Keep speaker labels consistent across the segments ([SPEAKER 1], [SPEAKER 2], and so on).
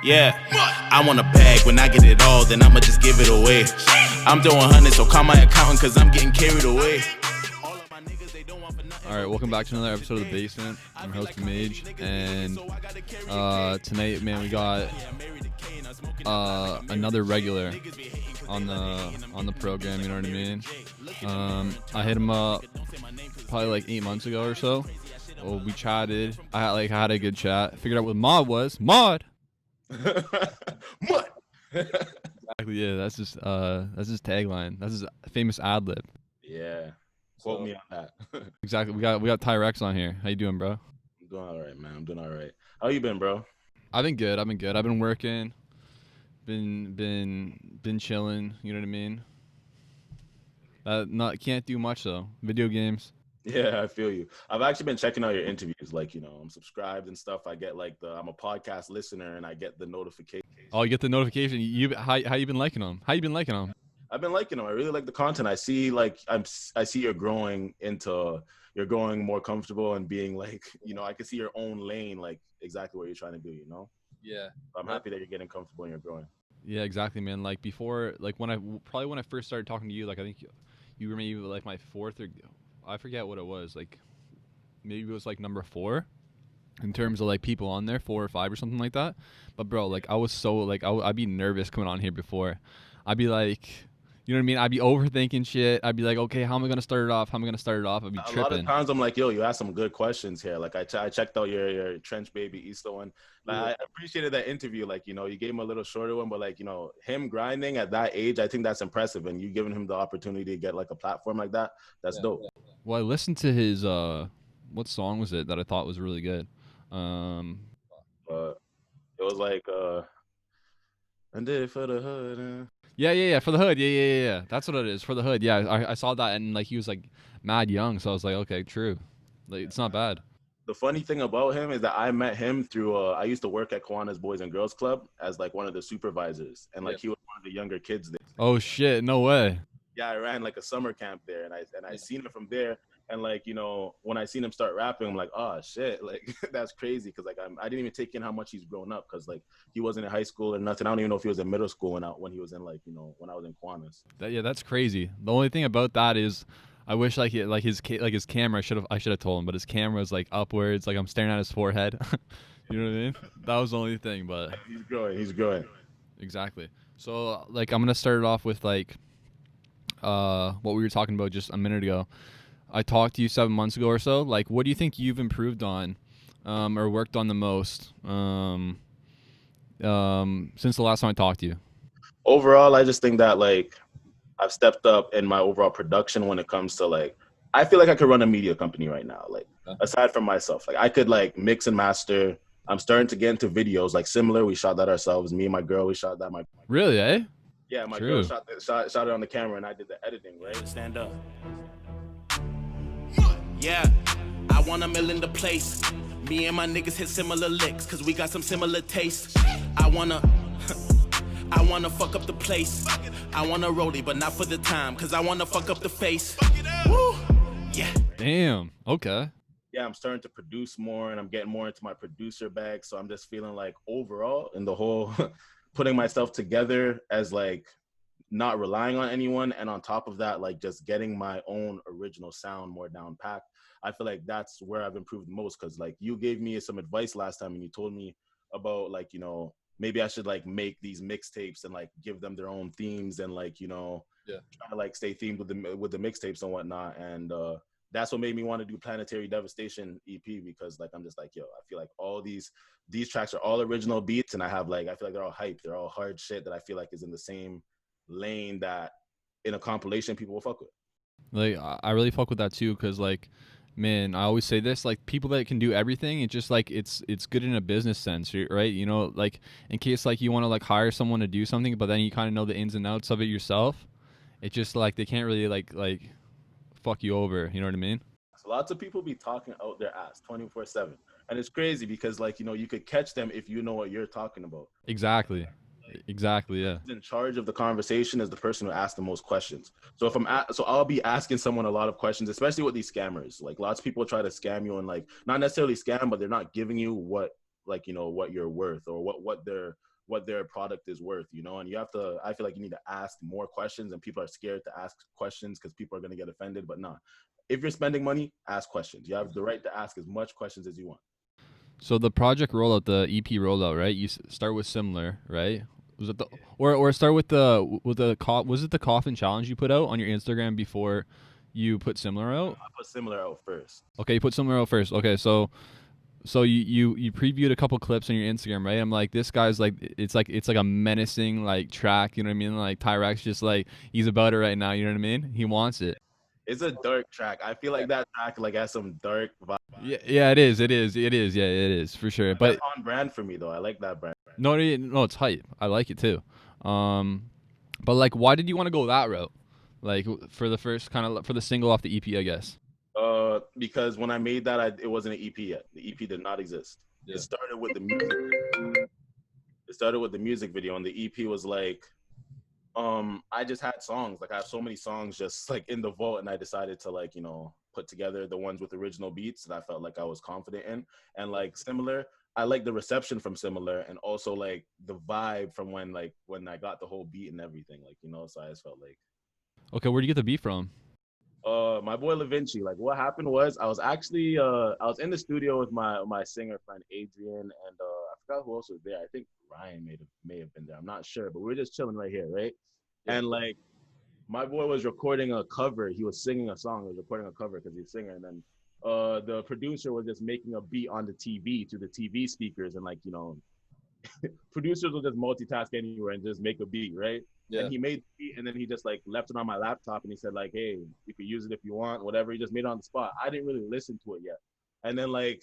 [SPEAKER 1] Yeah, I want a bag. When I get it all, then I'ma just give it away. I'm throwing hundreds, so call my accountant, cause I'm getting carried away.
[SPEAKER 2] Alright, welcome back to another episode of The Basement. I'm your host, Mage, and tonight, man, we got another regular on the program, you know what I mean? I hit him up probably like 8 months ago or so. Well, we chatted. I had a good chat. Figured out what mod was. Mod!
[SPEAKER 3] What?
[SPEAKER 2] Exactly, yeah, that's his tagline. That's his famous ad-lib.
[SPEAKER 3] Yeah. Quote me on that.
[SPEAKER 2] Exactly. We got Tyrex on here. How you doing, bro?
[SPEAKER 3] I'm doing all right, man. I'm doing all right. How you been, bro?
[SPEAKER 2] I've been good. I've been working. Been chilling, you know what I mean? Can't do much though. Video games.
[SPEAKER 3] Yeah, I feel you. I've actually been checking out your interviews. Like, I'm subscribed and stuff. I get I'm a podcast listener and I get the notification.
[SPEAKER 2] Oh, you get the notification. How you been liking them? How you been liking them?
[SPEAKER 3] I've been liking them. I really like the content. I see I see you're growing more comfortable and being I can see your own lane, like exactly what you're trying to do,
[SPEAKER 2] Yeah.
[SPEAKER 3] I'm happy that you're getting comfortable and you're growing.
[SPEAKER 2] Yeah, exactly, man. Like before, like when I first started talking to you, like I think you were maybe like my fourth or I forget what it was. Like maybe it was like number 4 in terms of like people on there, 4 or 5 or something like that. But bro, like I was so like I'd be nervous coming on here before. I'd be like, you know what I mean? I'd be overthinking shit. I'd be like, okay, how am I gonna start it off? I'd be tripping.
[SPEAKER 3] A lot of times I'm like, yo, you asked some good questions here. Like I checked out your Trench Baby Easter one. Like, yeah. I appreciated that interview. Like, you gave him a little shorter one, but like, him grinding at that age, I think that's impressive. And you giving him the opportunity to get like a platform like that, that's dope. Yeah.
[SPEAKER 2] Well, I listened to his what song was it that I thought was really good?
[SPEAKER 3] It was like I did it for the hood.
[SPEAKER 2] Yeah, for the hood. Yeah. That's what it is, for the hood. Yeah, I saw that, and like he was like mad young, so I was like, okay, true. Like it's not bad.
[SPEAKER 3] The funny thing about him is that I met him through I used to work at Kiwanis Boys and Girls Club as like one of the supervisors, and like he was one of the younger kids there.
[SPEAKER 2] Oh shit, no way.
[SPEAKER 3] Yeah, I ran like a summer camp there, and I seen him from there. And like, when I seen him start rapping, I'm like, oh shit, like that's crazy. Cause like I didn't even take in how much he's grown up. Cause like he wasn't in high school or nothing. I don't even know if he was in middle school when he was in like, when I was in Kiwanis.
[SPEAKER 2] That's crazy. The only thing about that is I wish his camera I should have told him, but his camera is like upwards. Like I'm staring at his forehead. You know what I mean? That was the only thing, but
[SPEAKER 3] he's growing.
[SPEAKER 2] Exactly. So like, I'm going to start it off with like, what we were talking about just a minute ago. I talked to you 7 months ago or so. Like, what do you think you've improved on, or worked on the most, since the last time I talked to you?
[SPEAKER 3] Overall, I just think that like I've stepped up in my overall production when it comes to like, I feel like I could run a media company right now. Like aside from myself, like I could like mix and master. I'm starting to get into videos like similar. We shot that ourselves. Me and my girl, we shot that.
[SPEAKER 2] Really, eh?
[SPEAKER 3] Yeah, my girl shot it on the camera and I did the editing, right?
[SPEAKER 1] Stand up. Yeah, I want $1 million to place. Me and my niggas hit similar licks, cause we got some similar tastes. I wanna fuck up the place. I wanna rollie, but not for the time, cause I wanna fuck up the face. Woo! Yeah.
[SPEAKER 2] Damn. Okay.
[SPEAKER 3] Yeah, I'm starting to produce more and I'm getting more into my producer bag. So I'm just feeling like overall in the whole putting myself together as like not relying on anyone. And on top of that, like just getting my own original sound more down packed. I feel like that's where I've improved most. Cause like you gave me some advice last time and you told me about like, maybe I should like make these mixtapes and like give them their own themes and like, try to like stay themed with the mixtapes and whatnot. And that's what made me want to do Planetary Devastation EP, because like I'm just like, yo, I feel like all these tracks are all original beats, and I feel like they're all hype, they're all hard shit that I feel like is in the same lane that in a compilation people will fuck with.
[SPEAKER 2] Like I really fuck with that too, because like, man, I always say this, like people that can do everything, it's just like it's good in a business sense, right? Like in case like you want to like hire someone to do something, but then you kind of know the ins and outs of it yourself. It's just like they can't really like fuck you over, you know what I mean?
[SPEAKER 3] So lots of people be talking out their ass 24/7, and it's crazy because like you could catch them if you know what you're talking about.
[SPEAKER 2] Exactly, yeah.
[SPEAKER 3] In charge of the conversation is the person who asks the most questions. So if I'll be asking someone a lot of questions, especially with these scammers. Like lots of people try to scam you and like not necessarily scam, but they're not giving you what like, you know, what you're worth, or what their product is worth, you know. And you have to, I feel like you need to ask more questions, and people are scared to ask questions because people are going to get offended. But nah, if you're spending money, ask questions. You have the right to ask as much questions as you want.
[SPEAKER 2] So the project rollout, the EP rollout, right? You start with similar, right? Was it the or start with was it the coffin challenge you put out on your Instagram before you put similar out?
[SPEAKER 3] I put similar out first.
[SPEAKER 2] Okay, you put similar out first. Okay, so you previewed a couple clips on your Instagram, right? I'm like, this guy's like, it's like a menacing like track, you know what I mean? Like Tyrex just like he's about it right now, you know what I mean? He wants it.
[SPEAKER 3] It's a dark track. I feel like that track like has some dark vibes.
[SPEAKER 2] Yeah, it is, yeah, it is for sure.
[SPEAKER 3] That's
[SPEAKER 2] But
[SPEAKER 3] on brand for me though. I like that brand.
[SPEAKER 2] no, it's hype. I like it too. But like, why did you want to go that route? Like for the first kind of for the single off the EP, I guess.
[SPEAKER 3] Because when I made that, it wasn't an EP yet. The EP did not exist.
[SPEAKER 2] Yeah.
[SPEAKER 3] It started with the music. It started with the music video, and the EP was like, I just had songs. Like I have so many songs just like in the vault, and I decided to like, you know, put together the ones with original beats that I felt like I was confident in. And like Similar, I like the reception from Similar, and also like the vibe from when I got the whole beat and everything, like, you know. So I just felt like,
[SPEAKER 2] Okay, where'd you get the beat from?
[SPEAKER 3] my boy LaVinci. Like what happened was I was actually I was in the studio with my singer friend Adrian, and I forgot who else was there. I think Ryan may have been there. I'm not sure, but we were just chilling right here, right? Yeah. And like my boy was recording a cover. He was singing a song. He was recording a cover because he's a singer, and then the producer was just making a beat on the TV through the TV speakers, and like, you know, producers will just multitask anywhere and just make a beat, right? Yeah. And he made the beat, and then he just like left it on my laptop, and he said like, hey, you could use it if you want, whatever. He just made it on the spot. I didn't really listen to it yet. And then like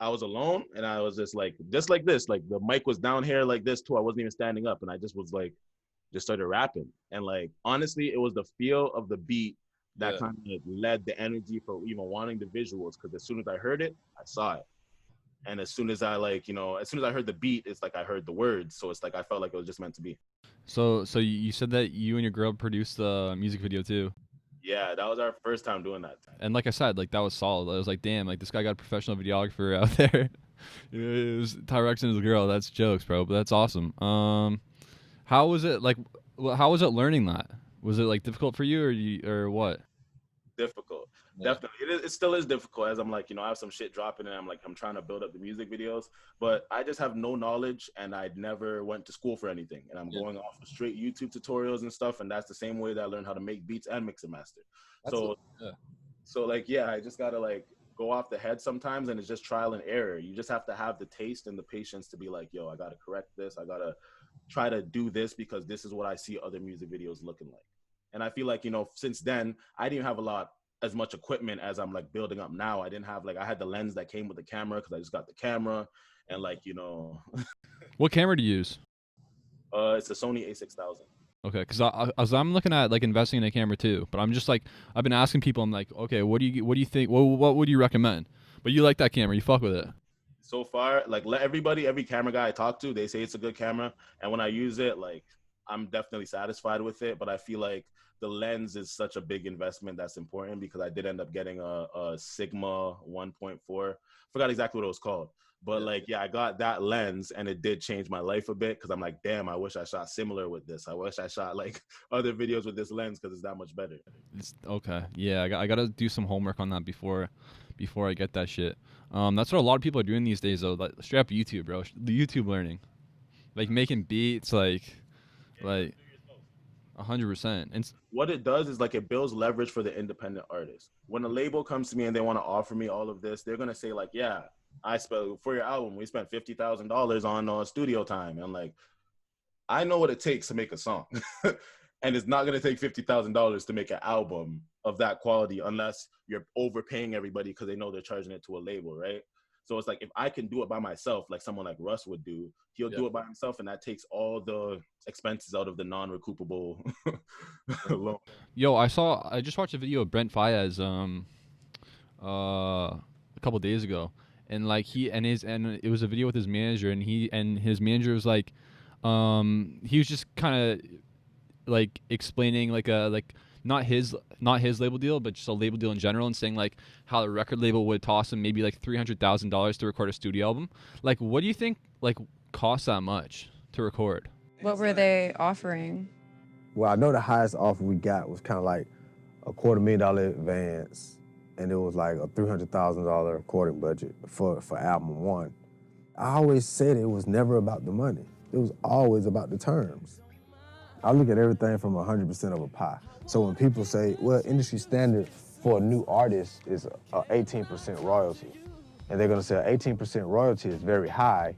[SPEAKER 3] I was alone, and I was just like this, like the mic was down here like this too. I wasn't even standing up, and I just was like, just started rapping. And like honestly, it was the feel of the beat that kind of led the energy for even wanting the visuals, because as soon as I heard it, I saw it. And as soon as I like, you know, as soon as I heard the beat, it's like I heard the words. So it's like I felt like it was just meant to be.
[SPEAKER 2] So you said that you and your girl produced the music video too.
[SPEAKER 3] Yeah, that was our first time doing that.
[SPEAKER 2] And like I said, like that was solid. I was like, damn, like this guy got a professional videographer out there. It was Tyrex and his girl. That's jokes, bro. But that's awesome. How was it like? How was it learning that? Was it like difficult for you, or what?
[SPEAKER 3] Difficult. Yeah. Definitely. It still is difficult, as I'm like, you know, I have some shit dropping, and I'm trying to build up the music videos, but I just have no knowledge, and I never went to school for anything, and I'm going off of straight YouTube tutorials and stuff, and that's the same way that I learned how to make beats and mix and master. So like, yeah, I just gotta like go off the head sometimes, and it's just trial and error. You just have to have the taste and the patience to be like, yo, I gotta correct this. I gotta try to do this because this is what I see other music videos looking like. And I feel like, you know, since then, I didn't have as much equipment as I'm like building up now. I didn't have I had the lens that came with the camera because I just got the camera, and like, you know.
[SPEAKER 2] What camera do you use?
[SPEAKER 3] It's a Sony A6000.
[SPEAKER 2] Okay, because I'm looking at like investing in a camera too, but I'm just like, I've been asking people, I'm like, okay, what do you think? What would you recommend? But you like that camera, you fuck with it.
[SPEAKER 3] So far, like every camera guy I talk to, they say it's a good camera, and when I use it, like I'm definitely satisfied with it. But I feel like the lens is such a big investment that's important, because I did end up getting a Sigma 1.4. Forgot exactly what it was called. But like, yeah, I got that lens, and it did change my life a bit, because I'm like, damn, I wish I shot similar with this. I wish I shot like other videos with this lens, because it's that much better.
[SPEAKER 2] Okay. Yeah, I got to do some homework on that before I get that shit. That's what a lot of people are doing these days, though. Like, straight up YouTube, bro. The YouTube learning. Like, making beats, like 100%. And
[SPEAKER 3] what it does is like it builds leverage for the independent artist. When a label comes to me and they want to offer me all of this, they're gonna say like, yeah, I spent for your album, we spent $50,000 on studio time. And I'm like, I know what it takes to make a song. And it's not gonna take $50,000 to make an album of that quality unless you're overpaying everybody because they know they're charging it to a label, right? So it's like, if I can do it by myself, like someone like Russ would do, he'll do it by himself, and that takes all the expenses out of the non-recoupable loan.
[SPEAKER 2] Yo, I just watched a video of Brent Fayez a couple days ago, and like and it was a video with his manager, and his manager was like, he was just kind of like explaining like not his label deal, but just a label deal in general, and saying like how the record label would toss him maybe like $300,000 to record a studio album. Like, what do you think like costs that much to record?
[SPEAKER 4] What were they offering?
[SPEAKER 5] Well, I know the highest offer we got was kind of like a $250,000 advance, and it was like a $300,000 recording budget for album one. I always said it was never about the money. It was always about the terms. I look at everything from 100% of a pie. So when people say, well, industry standard for a new artist is a 18% royalty, and they're gonna say 18% royalty is very high,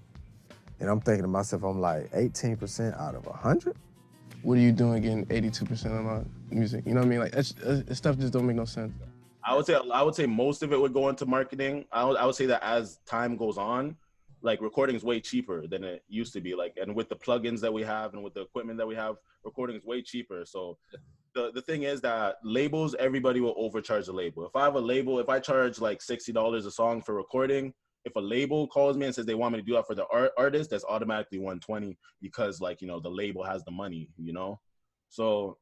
[SPEAKER 5] and I'm thinking to myself, I'm like, 18% out of 100?
[SPEAKER 6] What are you doing getting 82% on my music? You know what I mean? Like, that stuff just don't make no sense.
[SPEAKER 3] I would say most of it would go into marketing. I would say that as time goes on, like recording is way cheaper than it used to be. Like, and with the plugins that we have and with the equipment that we have, recording is way cheaper. So the thing is that labels, everybody will overcharge the label. If I have a label, if I charge like $60 a song for recording, if a label calls me and says they want me to do that for the artist, that's automatically $120 because, like, you know, the label has the money, you know? So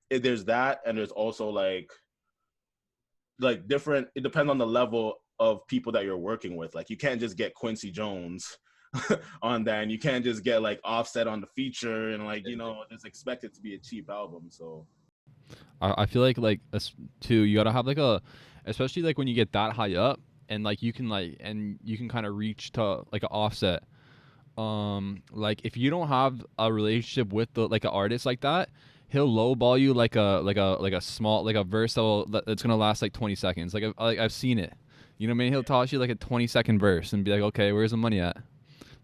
[SPEAKER 3] there's that, and there's also like different, it depends on the level of people that you're working with. Like, you can't just get Quincy Jones on that, and you can't just get like Offset on the feature and like, you know, just expect it to be a cheap album. So
[SPEAKER 2] I feel like too, you gotta have like especially like when you get that high up, and like you can kind of reach to like an Offset. Like if you don't have a relationship with an artist like that, he'll lowball you like a small verse that's gonna last like 20 seconds. Like I've seen it. You know what I mean? He'll toss you like a 20-second verse and be like, okay, where's the money at?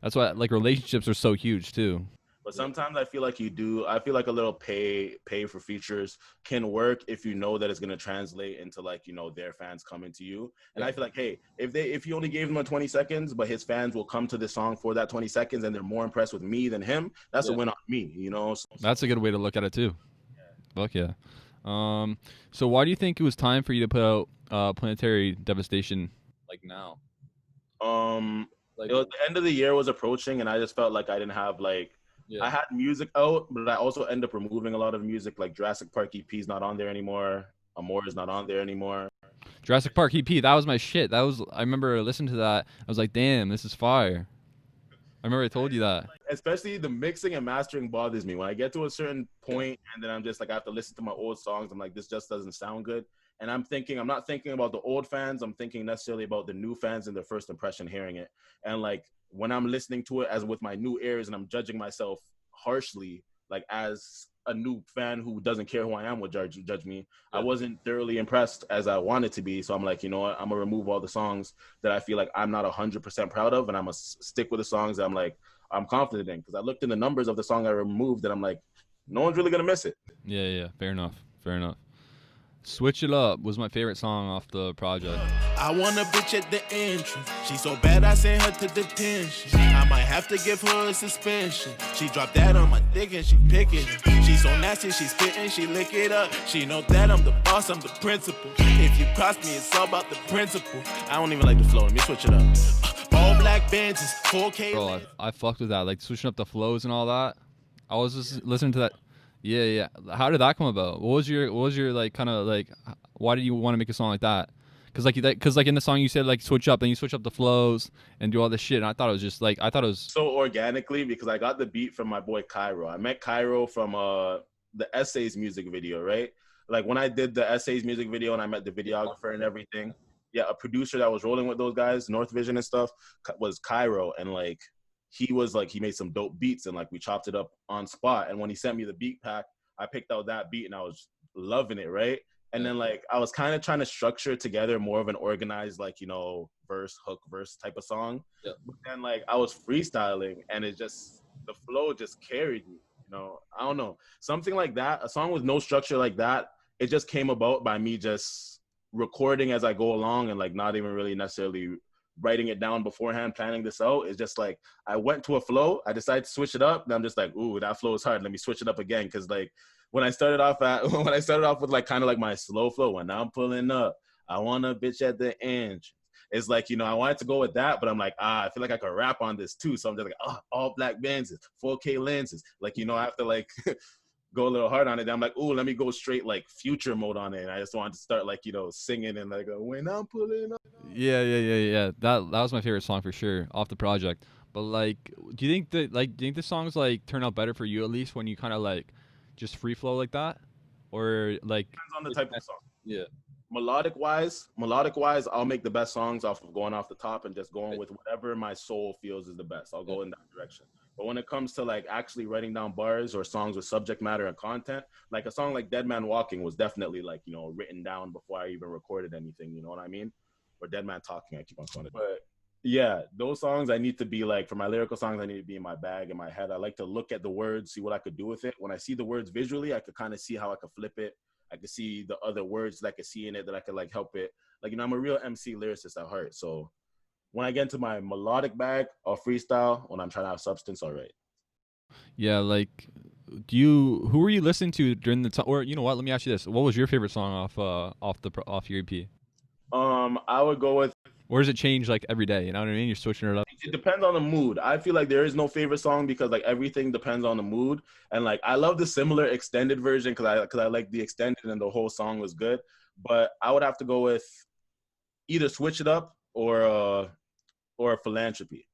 [SPEAKER 2] That's why like relationships are so huge too.
[SPEAKER 3] But sometimes I feel like I feel like a little pay for features can work if you know that it's gonna translate into like, you know, their fans coming to you. And I feel like, hey, if you only gave them 20 seconds, but his fans will come to this song for that 20 seconds and they're more impressed with me than him, that's a win on me, you know? So,
[SPEAKER 2] that's a good way to look at it too. Fuck yeah. So why do you think it was time for you to put out Planetary Devastation like now?
[SPEAKER 3] It was, the end of the year was approaching, and I just felt like I didn't have like, I had music out, but I also end up removing a lot of music. Like Jurassic Park EP is not on there anymore. Amore is not on there anymore.
[SPEAKER 2] Jurassic Park EP, that was my shit. I remember listening to that. I was like, damn, this is fire. I remember I told you that.
[SPEAKER 3] Especially the mixing and mastering bothers me. When I get to a certain point and then I'm just like, I have to listen to my old songs, I'm like, this just doesn't sound good. And I'm not thinking about the old fans. I'm thinking necessarily about the new fans and their first impression hearing it. And like, when I'm listening to it as with my new ears and I'm judging myself harshly, like as a new fan who doesn't care who I am would judge me, I wasn't thoroughly impressed as I wanted to be. So I'm like, you know what, I'm gonna remove all the songs that I feel like I'm not 100% proud of, and I'm gonna stick with the songs that I'm like, I'm confident in. Because I looked in the numbers of the song I removed and I'm like, no one's really gonna miss it.
[SPEAKER 2] Yeah, fair enough. Switch It Up was my favorite song off the project.
[SPEAKER 1] I want a bitch at the entrance. She so bad I sent her to detention. I might have to give her a suspension. She dropped that on my dick and she pick it. She so nasty, she spitting, she lick it up. She know that I'm the boss, I'm the principal. If you cross me, it's all about the principle. I don't even like the flow. Let me switch it up. All black Benzes, 4K.
[SPEAKER 2] Bro, I fucked with that, like switching up the flows and all that. I was just listening to that. Yeah. How did that come about? What was your like kind of like? Why did you want to make a song like that? Cause like in the song you said like switch up, and you switch up the flows and do all this shit. And I thought it was
[SPEAKER 3] so organically, because I got the beat from my boy Cairo. I met Cairo from the Essays music video, right? Like when I did the Essays music video and I met the videographer and everything. Yeah, a producer that was rolling with those guys, North Vision and stuff, was Cairo, and like. He made some dope beats and like we chopped it up on spot. And when he sent me the beat pack, I picked out that beat and I was loving it, right? And then like I was kind of trying to structure together more of an organized, like, you know, verse, hook, verse type of song. Yeah. But then like I was freestyling and the flow just carried me, you know. I don't know. Something like that, a song with no structure like that, it just came about by me just recording as I go along and like not even really necessarily writing it down beforehand, planning this out. It's just like I went to a flow, I decided to switch it up, and I'm just like, ooh, that flow is hard, let me switch it up again. Because like when I started off with like kind of like my slow flow, when I'm pulling up, I want a bitch at the end, it's like, you know, I wanted to go with that, but I'm like, I feel like I could rap on this too. So I'm just like, all black Benzes, 4K lenses, like, you know, I have to like go a little hard on it. Then I'm like, ooh, let me go straight like Future mode on it. And I just wanted to start like, you know, singing and like when I'm pulling up.
[SPEAKER 2] Yeah. That was my favorite song for sure off the project. But like, do you think the songs like turn out better for you at least when you kind of like just free flow like that, or like
[SPEAKER 3] Depends on the type of song.
[SPEAKER 2] yeah.
[SPEAKER 3] Melodic wise, I'll make the best songs off of going off the top and just going with whatever my soul feels is the best. I'll go in that direction. But when it comes to like actually writing down bars or songs with subject matter and content, like a song like Dead Man Walking was definitely like, you know, written down before I even recorded anything, you know what I mean? Or Dead Man Talking, I keep on calling it. But yeah, those songs I need to be like, for my lyrical songs, I need to be in my bag, in my head. I like to look at the words, see what I could do with it. When I see the words visually, I could kind of see how I could flip it. I could see the other words that I could see in it that I could like help it. Like, you know, I'm a real MC lyricist at heart. So when I get into my melodic bag, I'll freestyle. When I'm trying to have substance, all right.
[SPEAKER 2] Yeah, like, who were you listening to during the time? Or you know what? Let me ask you this: what was your favorite song off your EP?
[SPEAKER 3] I would go with.
[SPEAKER 2] Or does it change like every day? You know what I mean? You're switching it up.
[SPEAKER 3] It depends on the mood. I feel like there is no favorite song because like everything depends on the mood. And like I love the similar extended version because I like the extended and the whole song was good. But I would have to go with either Switch It Up or Philanthropy.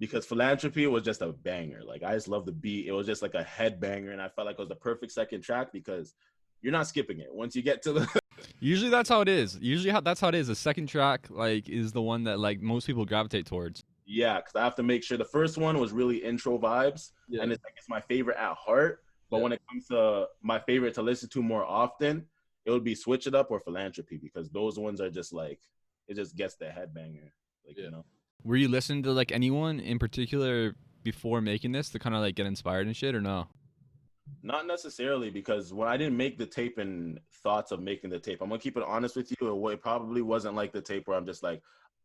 [SPEAKER 3] Because Philanthropy was just a banger. Like I just love the beat. It was just like a head banger, and I felt like it was the perfect second track because you're not skipping it. Once you get to the
[SPEAKER 2] Usually that's how it is. That's how it is. The second track like is the one that like most people gravitate towards.
[SPEAKER 3] yeah, because I have to make sure the first one was really intro vibes, and it's like it's my favorite at heart. But when it comes to my favorite to listen to more often, it would be Switch It Up or Philanthropy because those ones are just like it just gets the headbanger, like you know.
[SPEAKER 2] Were you listening to like anyone in particular before making this to kind of like get inspired and shit, or no?
[SPEAKER 3] Not necessarily, because when I didn't make the tape and thoughts of making the tape, I'm gonna keep it honest with you. It probably wasn't like the tape where I'm just like,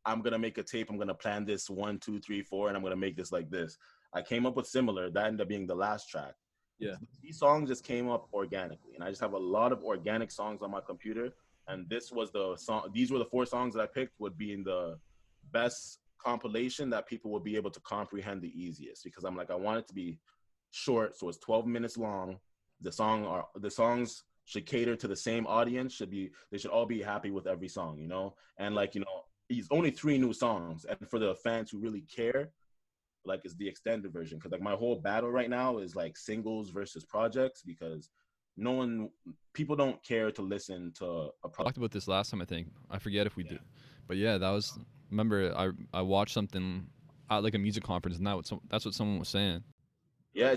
[SPEAKER 3] I'm gonna make a tape, I'm gonna plan this 1, 2, 3, 4, and I'm gonna make this like this. I came up with similar. That ended up being the last track.
[SPEAKER 2] Yeah.
[SPEAKER 3] These songs just came up organically, and I just have a lot of organic songs on my computer. And this was the song. These were the 4 songs that I picked would be in the best compilation that people would be able to comprehend the easiest, because I'm like, I want it to be short, so it's 12 minutes long. The songs should cater to the same audience. They should all be happy with every song, you know. And like, you know, he's only 3 new songs, and for the fans who really care, like, it's the extended version. Because like my whole battle right now is like singles versus projects, because people don't care to listen to a project.
[SPEAKER 2] Talked about this last time, I think. I forget if we did, but yeah, that was. Remember, I watched something at like a music conference, and that's what someone was saying.
[SPEAKER 3] Yeah,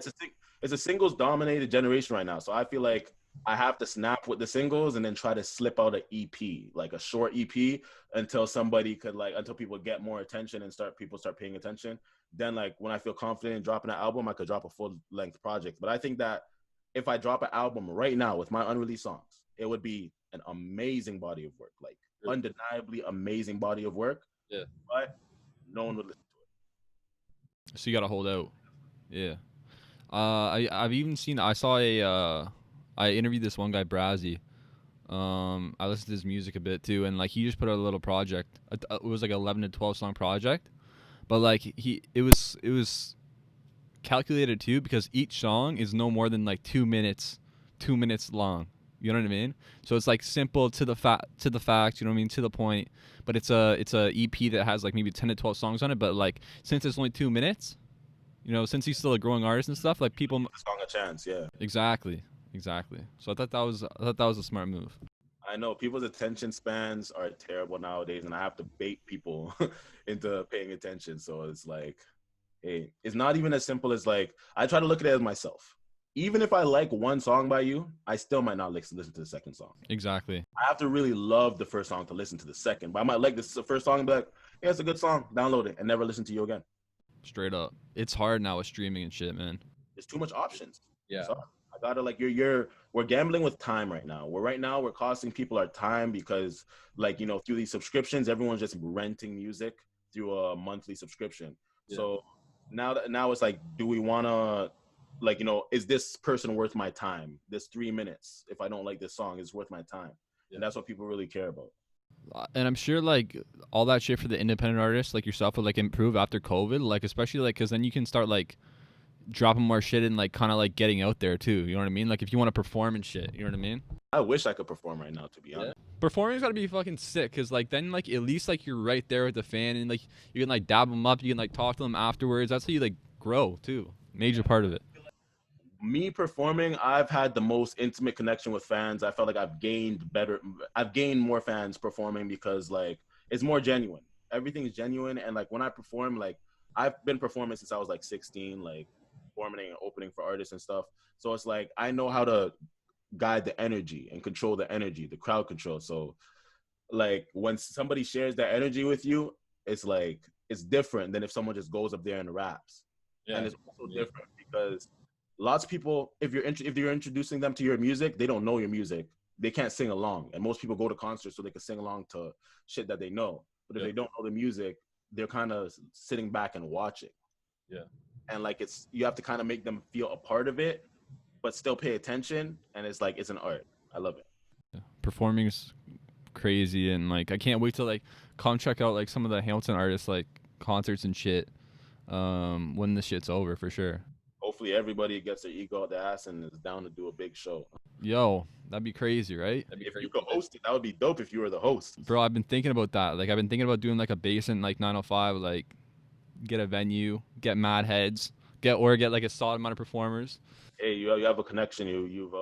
[SPEAKER 3] it's a singles dominated generation right now. So I feel like I have to snap with the singles and then try to slip out an EP, like a short EP, until people get more attention and people start paying attention. Then like when I feel confident in dropping an album, I could drop a full length project. But I think that if I drop an album right now with my unreleased songs, it would be an amazing body of work, like undeniably amazing body of work.
[SPEAKER 2] Yeah.
[SPEAKER 3] But no one would listen to it.
[SPEAKER 2] So you gotta hold out. Yeah. I've even seen. I saw I interviewed this one guy, Brazzy. I listened to his music a bit too, and like he just put out a little project. It was like 11 to 12 song project, but like it was calculated too, because each song is no more than like 2 minutes long. You know what I mean? So it's like simple to the fact, you know what I mean, to the point. But it's a EP that has like maybe 10 to 12 songs on it. But like since it's only 2 minutes, you know, since he's still a growing artist and stuff, like people.
[SPEAKER 3] Give the song a chance, yeah.
[SPEAKER 2] Exactly. So I thought that was a smart move.
[SPEAKER 3] I know people's attention spans are terrible nowadays, and I have to bait people into paying attention. So it's like, hey, it's not even as simple as like, I try to look at it as myself. Even if I like one song by you, I still might not listen to the second song.
[SPEAKER 2] Exactly.
[SPEAKER 3] I have to really love the first song to listen to the second. But I might like the first song and be like, yeah, it's a good song, download it, and never listen to you again.
[SPEAKER 2] Straight up. It's hard now with streaming and shit, man.
[SPEAKER 3] There's too much options.
[SPEAKER 2] Yeah.
[SPEAKER 3] So I gotta like we're gambling with time right now. We're costing people our time because like, you know, through these subscriptions, everyone's just renting music through a monthly subscription. Yeah. So now it's like, do we wanna, like, you know, is this person worth my time? This 3 minutes, if I don't like this song, is worth my time. Yeah. And that's what people really care about.
[SPEAKER 2] And I'm sure like all that shit for the independent artists like yourself would like improve after COVID, like especially like because then you can start like dropping more shit and like kind of like getting out there too. You know what I mean? Like if you want to perform and shit, you know what I mean?
[SPEAKER 3] I wish I could perform right now, to be honest.
[SPEAKER 2] Performing's gotta be fucking sick, cause like then like at least like you're right there with the fan and like you can like dab them up, you can like talk to them afterwards. That's how you like grow too. Major part of it.
[SPEAKER 3] Me performing, I've had the most intimate connection with fans. I felt like I've gained more fans performing because like it's more genuine. Everything is genuine, and like when I perform, like I've been performing since I was like 16, like performing and opening for artists and stuff. So it's like I know how to guide the energy and control the energy, the crowd control. So like when somebody shares that energy with you, it's like it's different than if someone just goes up there and raps. And it's also different because lots of people, if you're introducing them to your music, they don't know your music. They can't sing along, and most people go to concerts so they can sing along to shit that they know. But if they don't know the music, they're kind of sitting back and watching. And like you have to kind of make them feel a part of it, but still pay attention. And it's like it's an art. I love it.
[SPEAKER 2] Performing is crazy, and like I can't wait to like come check out like some of the Hamilton artists like concerts and shit when this shit's over for sure.
[SPEAKER 3] Hopefully everybody gets their ego out the ass and is down to do a big show.
[SPEAKER 2] Yo, that'd be crazy, right?
[SPEAKER 3] If you could host it, that would be dope if you were the host.
[SPEAKER 2] Bro, I've been thinking about that. Like I've been thinking about doing like a basement like 905, like get a venue, get mad heads, get like a solid amount of performers.
[SPEAKER 3] Hey, you have a connection. You've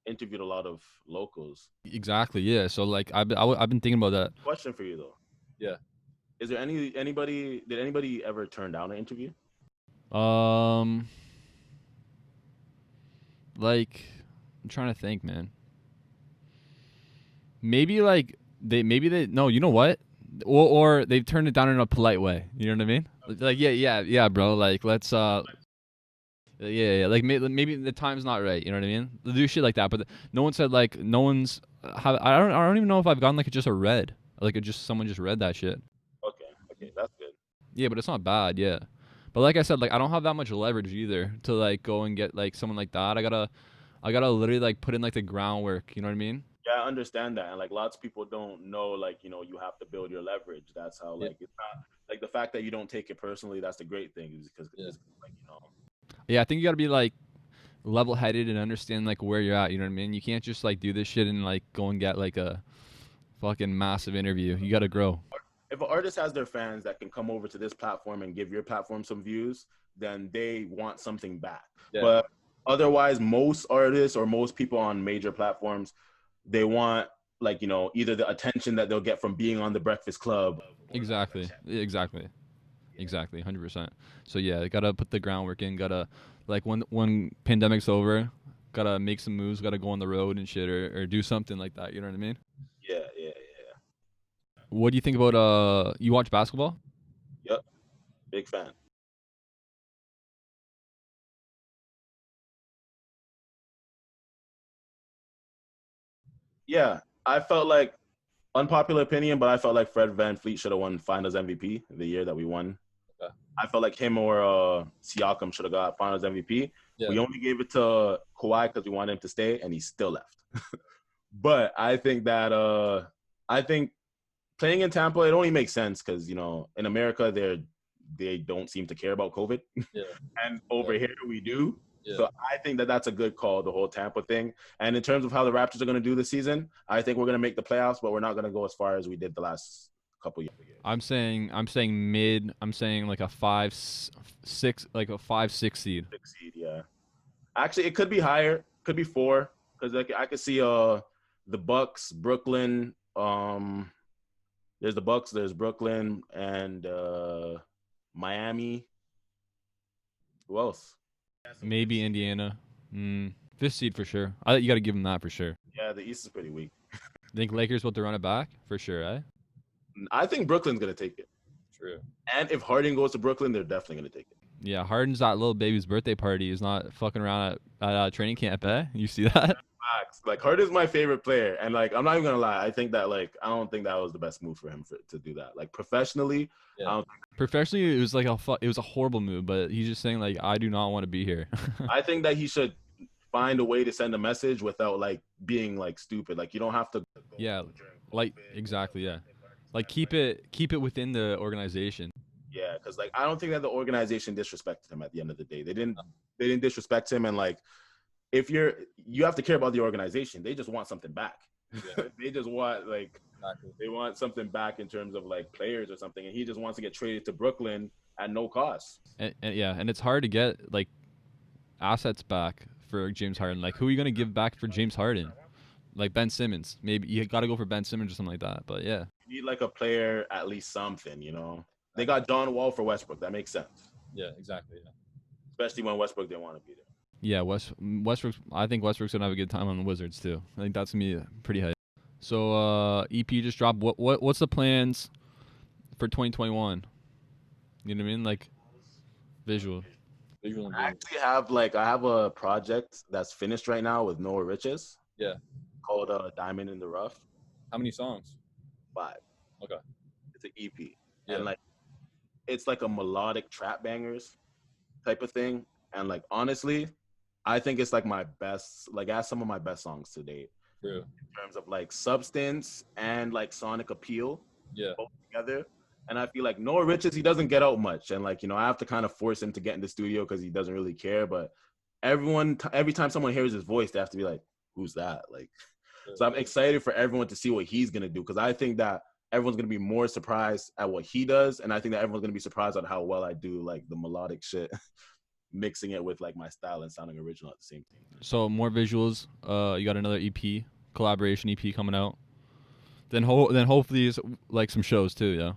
[SPEAKER 3] interviewed a lot of locals.
[SPEAKER 2] Exactly, yeah. So like I've been thinking about that.
[SPEAKER 3] Question for you though.
[SPEAKER 2] Yeah.
[SPEAKER 3] Is there anybody? Did anybody ever turn down an interview?
[SPEAKER 2] Like I'm trying to think, man. Maybe they no, you know what? Or they've turned it down in a polite way. You know what I mean? Like yeah, bro. Like let's yeah. Like maybe the time's not right. You know what I mean? They'll do shit like that. But no one said like no one's. I don't even know if I've gotten like just a read. Like someone just read that shit.
[SPEAKER 3] Okay, that's good.
[SPEAKER 2] Yeah, but it's not bad. Yeah. But like I said, like I don't have that much leverage either to like go and get like someone like that. I gotta literally like put in like the groundwork. You know what I mean?
[SPEAKER 3] Yeah, I understand that, and like lots of people don't know, like you know, you have to build your leverage. That's how like it's not like the fact that you don't take it personally. That's the great thing, is because it's like you know.
[SPEAKER 2] Yeah, I think you gotta be like level-headed and understand like where you're at. You know what I mean? You can't just like do this shit and like go and get like a fucking massive interview. You gotta grow.
[SPEAKER 3] If an artist has their fans that can come over to this platform and give your platform some views, then they want something back. Yeah. But otherwise, most artists or most people on major platforms, they want like, you know, either the attention that they'll get from being on the Breakfast Club.
[SPEAKER 2] Exactly. 100%. So yeah, gotta put the groundwork in. Gotta like when pandemic's over, gotta make some moves. Gotta go on the road and shit or do something like that. You know what I mean?
[SPEAKER 3] Yeah.
[SPEAKER 2] What do you think about you watch basketball?
[SPEAKER 3] Yep. Big fan. Yeah, I felt like, unpopular opinion, but I felt like Fred VanVleet should have won Finals MVP the year that we won. Okay. I felt like him or Siakam should have got Finals MVP. Yeah. We only gave it to Kawhi because we wanted him to stay, and he still left. But I think that playing in Tampa, it only makes sense because, you know, in America, they don't seem to care about COVID. Yeah. And over here, we do. Yeah. So I think that that's a good call, the whole Tampa thing. And in terms of how the Raptors are going to do this season, I think we're going to make the playoffs, but we're not going to go as far as we did the last couple years.
[SPEAKER 2] I'm saying mid. I'm saying like a 5-6, like a 5-6 seed.
[SPEAKER 3] 6 seed, yeah. Actually, it could be higher. Could be 4 because like I could see the Bucks, Brooklyn. There's the Bucks, there's Brooklyn, and Miami. Who else?
[SPEAKER 2] Maybe Indiana. 5th seed for sure. You got to give them that for sure.
[SPEAKER 3] Yeah, the East is pretty weak.
[SPEAKER 2] Think Lakers about to run it back? For sure, eh?
[SPEAKER 3] I think Brooklyn's going to take it.
[SPEAKER 2] True.
[SPEAKER 3] And if Harden goes to Brooklyn, they're definitely going to take it.
[SPEAKER 2] Yeah, Harden's that little baby's birthday party. He's not fucking around at training camp, eh? You see that?
[SPEAKER 3] Like, Harden's my favorite player. And, like, I'm not even going to lie. I think that, like, I don't think that was the best move for him to do that. Like, professionally, yeah. I don't think
[SPEAKER 2] professionally, it was like it was a horrible move, but he's just saying, like, I do not want to be here.
[SPEAKER 3] I think that he should find a way to send a message without, like, being, like, stupid. Like, you don't have to.
[SPEAKER 2] Yeah, like, exactly, yeah. Like, keep it within the organization.
[SPEAKER 3] Yeah, because, like, I don't think that the organization disrespected him at the end of the day. They didn't they didn't disrespect him. And like, if you have to care about the organization. They just want something back.
[SPEAKER 2] Yeah.
[SPEAKER 3] They just want like
[SPEAKER 2] Exactly.
[SPEAKER 3] they want something back in terms of like players or something, and he just wants to get traded to Brooklyn at no cost.
[SPEAKER 2] And it's hard to get like assets back for James Harden. Like, who are you gonna give back for James Harden? Like Ben Simmons. Maybe you got to go for Ben Simmons or something like that. But yeah.
[SPEAKER 3] You need like a player, at least something, you know. They got John Wall for Westbrook. That makes sense.
[SPEAKER 2] Yeah, exactly. Yeah.
[SPEAKER 3] Especially when Westbrook didn't want to be there.
[SPEAKER 2] Yeah, Westbrook. I think Westbrook's gonna have a good time on the Wizards too. I think that's gonna be pretty high. So EP just dropped. What's the plans for 2021? You know what I mean? Like visual.
[SPEAKER 3] I actually have I have a project that's finished right now with Noah Riches.
[SPEAKER 2] Yeah.
[SPEAKER 3] Called Diamond in the Rough.
[SPEAKER 2] How many songs?
[SPEAKER 3] 5.
[SPEAKER 2] Okay.
[SPEAKER 3] It's an EP.
[SPEAKER 2] Yeah.
[SPEAKER 3] And it's like a melodic trap bangers type of thing. And like honestly, I think it's like my best, like it has some of my best songs to date.
[SPEAKER 2] True.
[SPEAKER 3] In terms of like substance and like sonic appeal.
[SPEAKER 2] Yeah.
[SPEAKER 3] Both together. And I feel like Noah Riches, he doesn't get out much. And like, you know, I have to kind of force him to get in the studio because he doesn't really care. But every time someone hears his voice, they have to be like, who's that? Like, so I'm excited for everyone to see what he's going to do. Because I think that everyone's going to be more surprised at what he does. And I think that everyone's going to be surprised at how well I do like the melodic shit, mixing it with like my style and sounding original at the same time.
[SPEAKER 2] So more visuals. You got another EP, collaboration EP coming out. Then hopefully it's like some shows too. Yeah.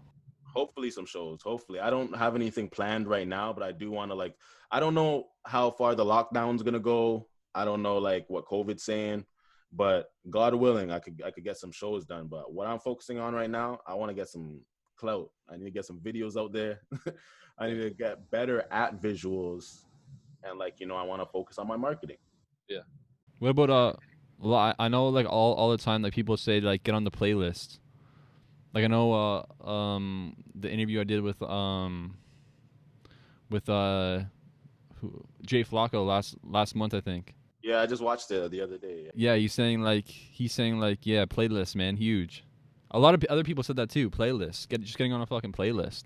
[SPEAKER 3] Hopefully some shows. Hopefully. I don't have anything planned right now, but I do want to I don't know how far the lockdown's going to go. I don't know like what COVID's saying, but God willing, I could get some shows done. But what I'm focusing on right now, I want to get some clout. I need to get some videos out there. I need to get better at visuals. And I want to focus on my marketing.
[SPEAKER 2] Yeah. What about I know like all the time like people say like get on the playlist. Like I know the interview I did with Jay Flacco last month I think.
[SPEAKER 3] Yeah, I just watched it the other day.
[SPEAKER 2] Yeah, he's saying like yeah, playlist, man, huge. A lot of other people said that too. Playlist, just getting on a fucking playlist.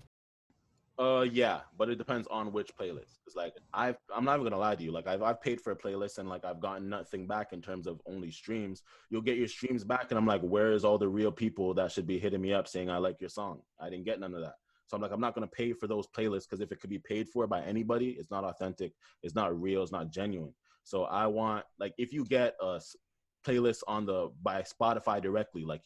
[SPEAKER 3] Yeah, but it depends on which playlist. It's like I'm not even gonna lie to you. Like I've paid for a playlist and like I've gotten nothing back in terms of only streams. You'll get your streams back, and I'm like, where is all the real people that should be hitting me up saying I like your song? I didn't get none of that. So I'm like, I'm not gonna pay for those playlists because if it could be paid for by anybody, it's not authentic, it's not real, it's not genuine. So I want like if you get a playlist by Spotify directly, like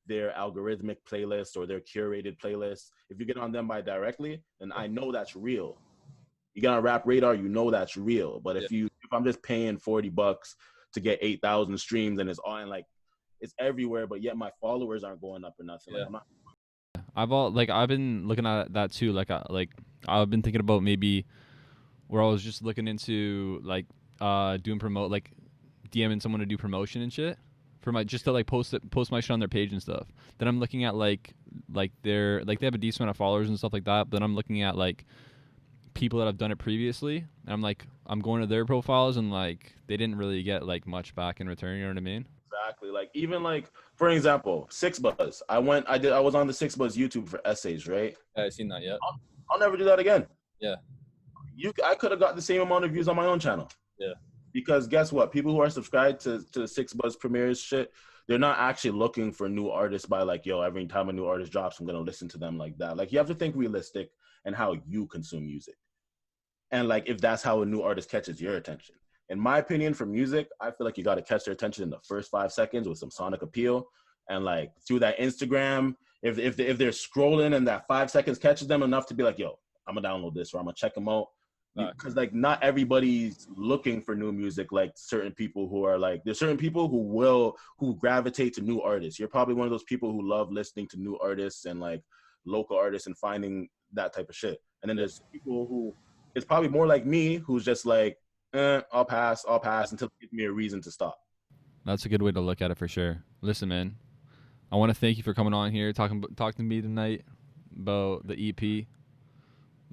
[SPEAKER 3] their algorithmic playlist or their curated playlist, if you get on them by directly, then I know that's real. You get on Rap Radar, you know that's real. But if I'm just paying $40 to get 8,000 streams and it's all in it's everywhere, but yet my followers aren't going up or nothing.
[SPEAKER 2] Yeah.
[SPEAKER 3] Like,
[SPEAKER 2] I've been looking at that too. I've been thinking about maybe where I was just looking into doing DMing someone to do promotion and shit for just to post my shit on their page and stuff. Then I'm looking at they have a decent amount of followers and stuff like that. But then I'm looking at people that have done it previously, and I'm going to their profiles and they didn't really get much back in return. You know what I mean?
[SPEAKER 3] Exactly. Even for example, Six Buzz. I was on the Six Buzz YouTube for essays, right?
[SPEAKER 2] Yeah, I've seen that yet.
[SPEAKER 3] I'll never do that again.
[SPEAKER 2] Yeah.
[SPEAKER 3] I could have got the same amount of views on my own channel.
[SPEAKER 2] Yeah.
[SPEAKER 3] Because guess what? People who are subscribed to Six Buzz Premieres shit, they're not actually looking for new artists by every time a new artist drops, I'm gonna listen to them like that. You have to think realistic and how you consume music. And if that's how a new artist catches your attention. In my opinion, for music, I feel like you gotta catch their attention in the first 5 seconds with some sonic appeal. And through that Instagram, if they're scrolling and that 5 seconds catches them enough to be like, yo, I'm gonna download this or I'm gonna check them out. Because not everybody's looking for new music. Certain people who are there's certain people who gravitate to new artists. You're probably one of those people who love listening to new artists and local artists and finding that type of shit. And then there's people who it's probably more like me, who's just I'll pass until it gives me a reason to stop.
[SPEAKER 2] That's a good way to look at it for sure. Listen, man, I want to thank you for coming on here, talking to me tonight about the EP.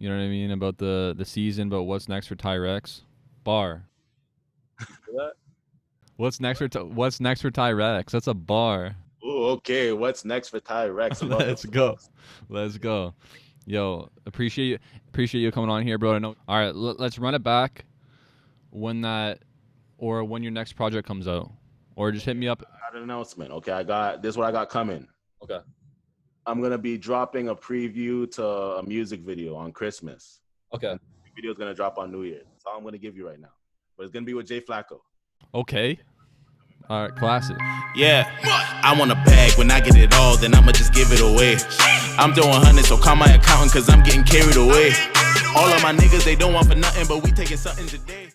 [SPEAKER 2] You know what I mean? About the season, about what's next for Tyrex. Bar. What's next for Tyrex? That's a bar.
[SPEAKER 3] Oh, okay. What's next for Tyrex?
[SPEAKER 2] Let's go. Yo, appreciate you coming on here, bro. I know. All right, let's run it back when your next project comes out, or just hit me up.
[SPEAKER 3] I got an announcement. Okay, this is what I got coming.
[SPEAKER 2] Okay.
[SPEAKER 3] I'm gonna be dropping a preview to a music video on Christmas.
[SPEAKER 2] Okay.
[SPEAKER 3] The video is gonna drop on New Year's. That's all I'm gonna give you right now. But it's gonna be with Jay Flacco.
[SPEAKER 2] Okay. All right, classic.
[SPEAKER 1] Yeah, I want a bag. When I get it all, then I'ma just give it away. I'm doing hundreds, so call my accountant, cause I'm getting carried away. All of my niggas, they don't want for nothing, but we taking something today.